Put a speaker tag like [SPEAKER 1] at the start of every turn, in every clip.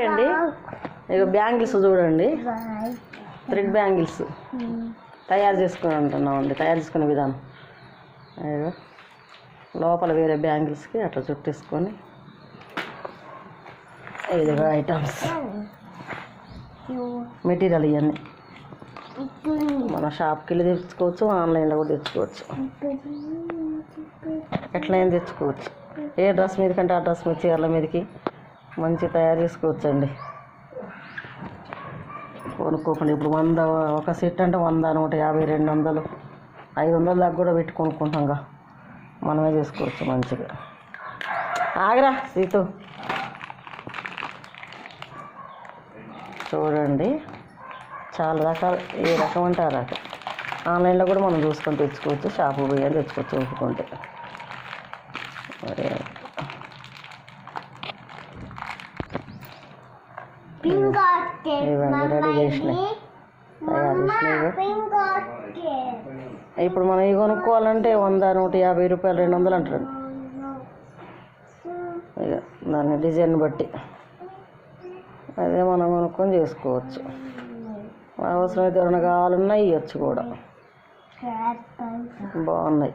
[SPEAKER 1] Hi అండి. ఇక bangles చూడండి, థ్రెడ్ బ్యాంగిల్స్ తయారు చేసుకుని ఉంటున్నామండి. తయారు చేసుకునే విధానం ఇక లోపల వేరే బ్యాంగిల్స్కి అట్లా చుట్టేసుకొని ఇదిగో ఐటమ్స్ మెటీరియల్ ఇవన్నీ మన షాప్కి వెళ్ళి తెచ్చుకోవచ్చు, ఆన్లైన్లో కూడా తెచ్చుకోవచ్చు, ఎట్లయినా తెచ్చుకోవచ్చు. ఏ డ్రెస్ మీద కంటే ఆ డ్రెస్ మీద చీరల మీదకి మంచి తయారు చేసుకోవచ్చు అండి. కొనుక్కోకుండా ఇప్పుడు 100 ఒక సెట్ అంటే 100, 150, 200, 500 దాకా కూడా పెట్టి కొనుక్కుంటాంగా. మనమే చేసుకోవచ్చు మంచిగా. ఆగరా సీతు, చూడండి చాలా రకాలు, ఏ రకం అంటే ఆ రకం. ఆన్లైన్లో కూడా మనం చూసుకొని తెచ్చుకోవచ్చు, షాపు పోయి అని తెచ్చుకోవచ్చు ఒప్పుకుంటే. ఇవన్నీ రెడీ చేసినాయి, తయారు చేసినాయి. ఇప్పుడు మనం ఇవి కొనుక్కోవాలంటే 100, 150 రూపాయలు, 200 అంటారు. ఇక దాన్ని డిజైన్ బట్టి అదే మనం కొనుక్కొని చేసుకోవచ్చు. అవసరమైతే ఎవరైనా కావాలన్నా ఇవ్వచ్చు కూడా, బాగున్నాయి.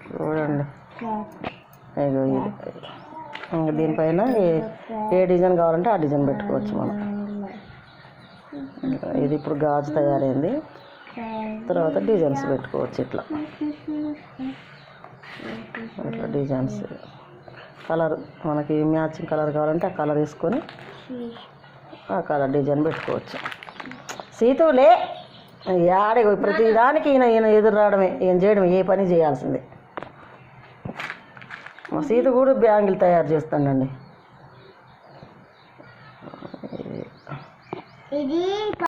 [SPEAKER 1] చూడండి ఇగో ఇది, ఇంకా దీనిపైన ఏ డిజైన్ కావాలంటే ఆ డిజైన్ పెట్టుకోవచ్చు మనం. ఇది ఇప్పుడు గాజు తయారైంది, తర్వాత డిజైన్స్ పెట్టుకోవచ్చు. ఇట్లా ఇట్లా డిజైన్స్, కలర్ మనకి మ్యాచింగ్ కలర్ కావాలంటే ఆ కలర్ వేసుకొని ఆ కలర్ డిజైన్ పెట్టుకోవచ్చు. సీతులే ఆడే ప్రతి దానికి ఈయన ఎదురు రావడమే, ఏం చేయడం, ఏ పని చేయాల్సిందే. మా సీత కూడా బ్యాంగిల్ తయారు చేస్తానండి.